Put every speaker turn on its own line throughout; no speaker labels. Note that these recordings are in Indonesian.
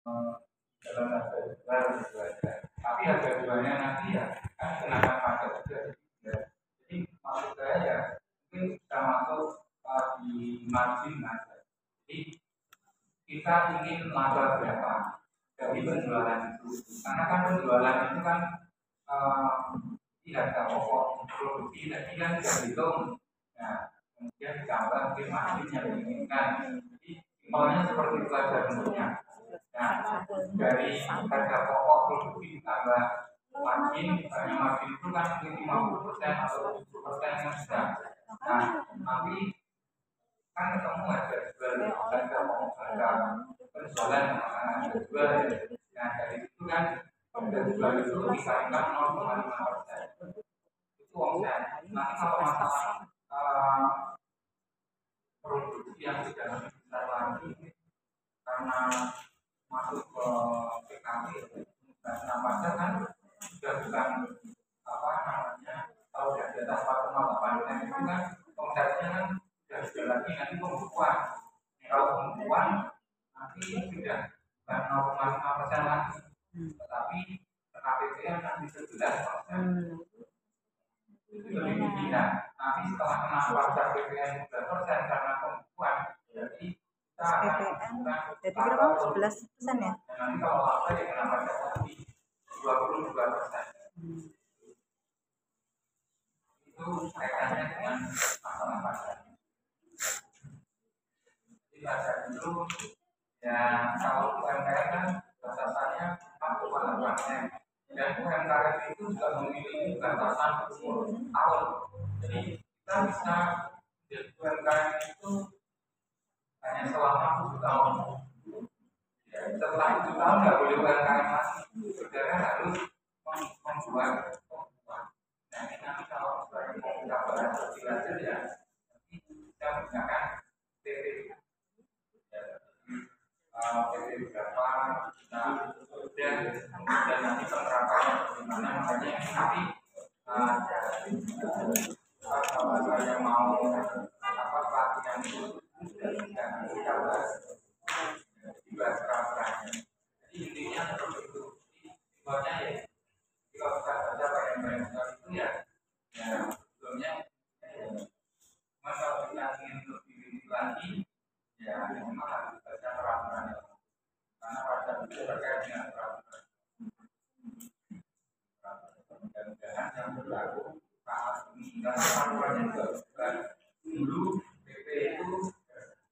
dalam harga jual gitu aja. Tapi harga jualnya nanti ya kan kenakan pajak juga. Jadi maksud saya ya mungkin bisa masuk di margin aja. Jadi kita ingin laba berapa dari penjualan itu. Karena kan penjualan itu kan di harga pokok produksi tadi kan sudah dihitung. Nah, kemudian ditambah mungkin margin yang diinginkan. Jadi simpelnya seperti itu aja bentuknya. Nah, dari harga pokok produksi ditambah margin, misalnya margin itu kan mungkin 50% atau 70% yang sudah. Nah, tapi kan ketemu harga jual, harga pokok, harga penjualan, harga jual. Nah, dari itu kan harga jual itu dikalikan 0,5%. Itu omset. Nanti kalau masalah produksi yang sudah lebih besar lagi karena masuk ke PKB dan pajak kan sudah bukan apa namanya kalau sudah di atas 4,8% itu kan omsetnya kan sudah lagi nanti pembukuan. Kalau pembukuan nanti sudah bukan 0,5% lagi, tetapi KPPN nanti 11%. Itu lebih tinggi. Nanti setelah kena pajak PPN 11% karena pembukuan, jadi kita akan
PPN jadi berapa? 11% ya?
Nanti kalau apa ya kena pajak lagi 22%. Itu kaitannya dengan masalah pajak. Jadi pajak itu ya kalau UMKM kan batasannya 4,8%. Dan UMKM itu juga memiliki batasan umur tahun. Jadi kita bisa jadi UMKM itu hanya selama 7 tahun. Ya, setelah 7 tahun nggak boleh UMKM lagi. Saudara harus membuat. Nah ini nanti kalau sebagai mau kita bahas lebih lanjut ya, nanti kita menggunakan PP. PP berapa? Nah, dan nanti penerapannya bagaimana? Makanya nanti kalau saya mau pelatihan itu sudah tidak kita bahas peraturannya. Jadi intinya seperti itu. Soalnya ya kalau kita baca bagian-bagian itu ya sebelumnya kalau kita ingin lebih lagi ya memang harus baca peraturan karena peraturan itu terkait dengan peraturan mudah-mudahan yang berlaku saat ini dan peraturannya juga bukan dulu PP itu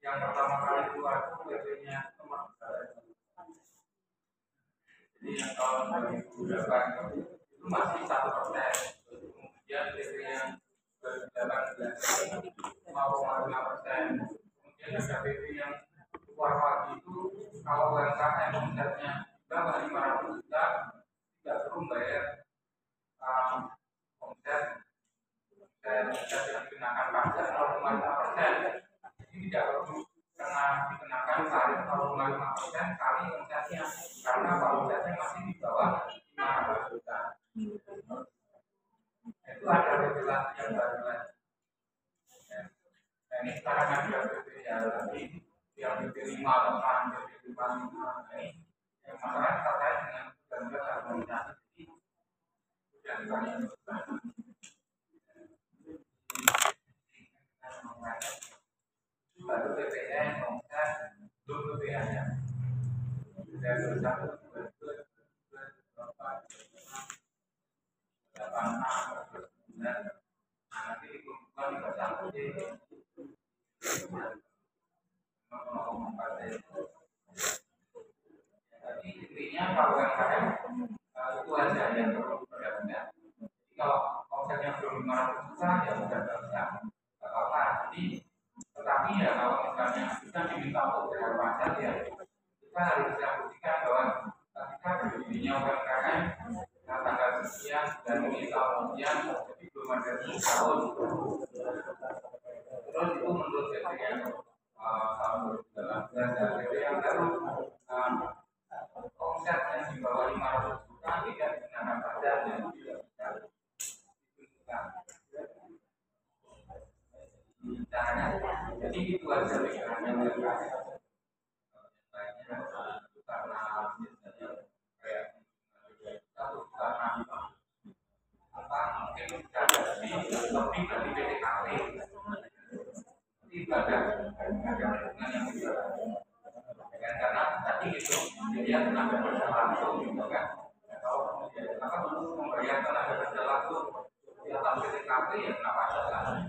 yang pertama kali keluar itu PP-nya nomor 3. Jadi yang tahun 2008 itu masih 1%. Kemudian PP yang 2018 0,5%. Kemudian ada PP yang keluar lagi itu kalau UMKM omsetnya bawah 500 juta tidak perlu bayar omset yang dikenakan pajak 0,5%. Jadi tidak perlu dikenakan tarif 0,5% kali omsetnya karena kalau omsetnya masih di bawah 500 juta. Itu ada regulasi yang baru lagi. Nah, ini sekarang ada PP ya tadi yang PP 58, PP 55 ini yang masalah terkait dengan gangguan harmonisasi. Jadi sudah banyak baru PPN, omset, belum PPN-nya. Sudah 21, 22, 24, 86, 29, nanti dikumpulkan di satu jadi intinya kalau UMKM itu aja yang perlu benar-benar. Jadi kalau omsetnya belum 500 juta ya sudah nggak bisa apa-apa. Jadi tetapi ya kalau misalnya kita diminta untuk bayar pajak ya kita harus bisa buktikan bahwa ketika berdirinya UMKM tanggal sekian dan ini tahun sekian jadi belum ada 10 tahun. Terus itu menurut saya tahun 2018 dan PP yang baru omset yang di bawah 500 juta tidak dikenakan pajak dan tidak bisa ditunjukkan. Caranya, jadi itu aja pikirannya UMKM. Karena itu dia tenaga kerja langsung gitu kan. Kalau kemudian apa membayar tenaga kerja langsung di atas PTKP ya kenapa jalan?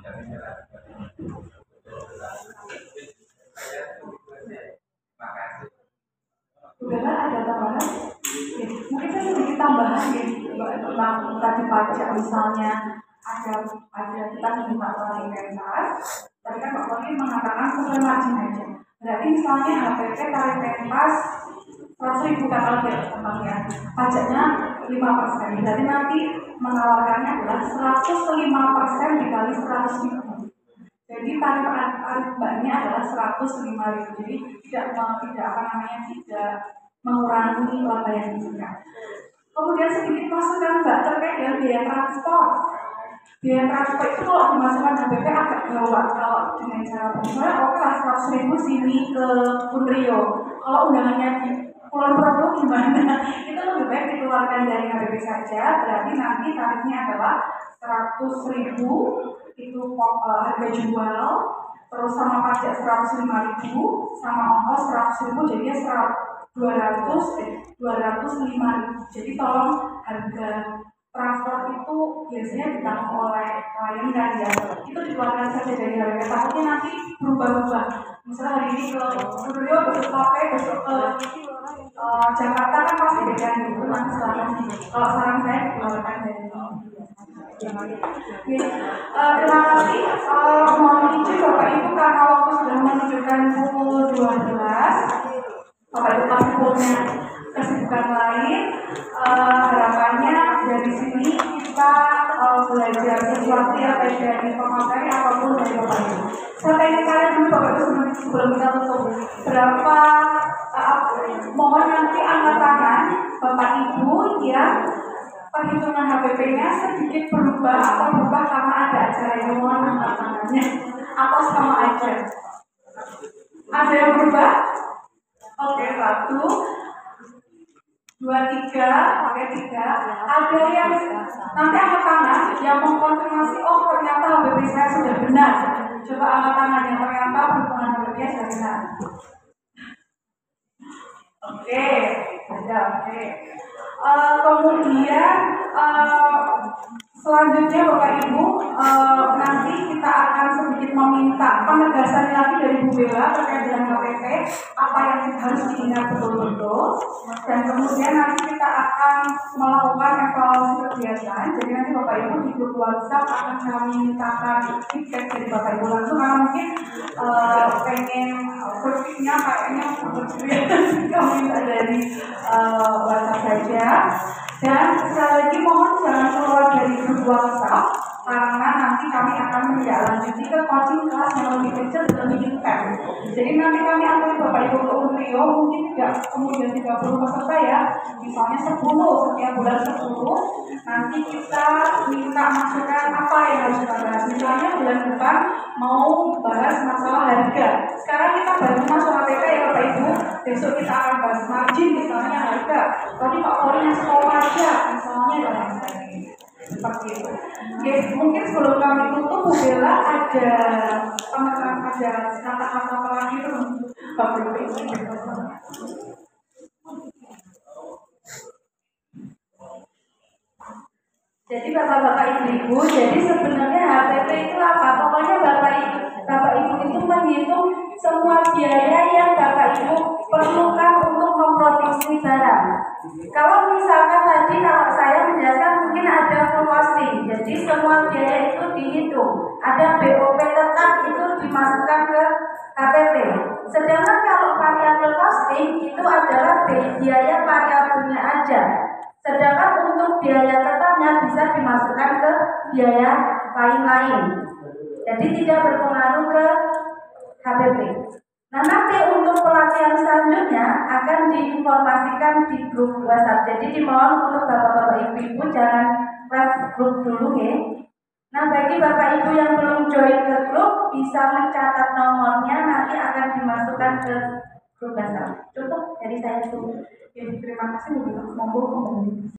Jadi makasih.
Udahlah ada tambahan. Ya, mungkin saya sedikit tambahan ya tentang tadi pajak misalnya ada kita menerima uang pentas. Tadi kan Pak Wali mengatakan sesuai margin aja. Berarti misalnya HPP tarif pentas 100.000 kalau ya, pajaknya 5%. Berarti nanti menawarkannya adalah 105% dikali 100.000. Jadi tarif mbaknya adalah 105.000. Jadi tidak mengurangi laba yang diberikan. Kemudian sedikit masukan Mbak terkait dengan biaya transport. Biaya transport itu kalau dimasukkan HPP agak gawat kalau dengan cara misalnya oke lah 100.000 sini ke Unrio. Kalau undangannya di Pulau Progo gimana? Itu lebih baik dikeluarkan dari HPP saja. Berarti nanti tarifnya adalah 100.000 itu harga jual, terus sama pajak 105.000, sama ongkos 100.000, jadinya 205.000. Jadi tolong harga transport itu biasanya ditanggung oleh klien kan ya, itu dikeluarkan saja dari harga. Takutnya nanti berubah-ubah. Misalnya hari ini ke Suryo, besok Pakai, besok ke Jakarta kan pasti beda gitu. Nanti silakan kalau saran saya dikeluarkan dari terima kasih. Mohon izin Bapak Ibu karena waktu sudah menunjukkan pukul 12. Bapak Ibu pasti punya kesibukan lain. Harapannya dari sini kita belajar sesuatu yang baik dari pemateri apapun dari Bapak Ibu. Saya ingin kalian dulu Bapak Ibu sebelum kita tutup. Berapa mohon nanti angkat tangan Bapak Ibu yang perhitungan HPP-nya sedikit berubah atau berubah karena ada acara yang mohon angkat tangannya atau sama aja. Ada yang berubah? Oke, 1, 2, 3, pakai 3. Ada yang nanti angkat tangan yang mengkonfirmasi, oh ternyata HPP saya sudah benar. Coba angkat tangan yang ternyata perhitungan HPP-nya sudah benar. Oke, ada. Oke. Kemudian selanjutnya Bapak Ibu nanti kita akan sedikit meminta penegasan lagi dari Bu Bella terkait dengan HPP apa yang harus diingat betul-betul, dan kemudian nanti kita akan melakukan evaluasi kegiatan. Jadi nanti Bapak Ibu di grup WhatsApp akan kami mintakan feedback dari Bapak Ibu langsung karena mungkin pengen berpikirnya kayaknya kami minta dari WhatsApp saja. Dan sekali lagi mohon jangan keluar dari grup WhatsApp karena nanti kami akan menindaklanjuti ke coaching kelas yang lebih kecil dan lebih intens. Jadi nanti kami akan Bapak Ibu ke Unrio mungkin tidak kemudian 30 peserta ya, misalnya 10 setiap bulan 10. Nanti kita minta masukan apa yang harus kita bahas. Misalnya bulan depan mau bahas masalah harga. Sekarang kita baru masalah HPP ya Bapak Ibu. Besok kita akan bahas margin misalnya harga. Tadi Pak Polri yang sekolah aja misalnya dan lain sebagainya. Seperti itu. Oke, mungkin sebelum kami tutup Bu Bella ada kata-kata terakhir untuk Bapak Ibu. Jadi Bapak-Bapak Ibu, jadi sebenarnya HPP itu apa? Pokoknya Bapak Ibu itu menghitung semua biaya yang Bapak Ibu perlukan untuk memproduksi barang. Kalau misalkan tadi kalau saya menjelaskan mungkin ada full costing, jadi semua biaya itu dihitung. Ada BOP tetap itu dimasukkan ke HPP. Sedangkan kalau variabel costing itu adalah biaya variabelnya aja. Sedangkan untuk biaya tetapnya bisa dimasukkan ke biaya lain-lain. Jadi tidak berpengaruh ke HPP. Nah nanti untuk pelatihan selanjutnya akan diinformasikan di grup WhatsApp. Jadi dimohon untuk Bapak-Bapak Ibu jangan left grup dulu ya. Nah bagi Bapak Ibu yang belum join ke grup bisa mencatat nomornya, nanti akan dimasukkan ke grup WhatsApp. Cukup dari saya dulu. Terima kasih. Monggo kembali.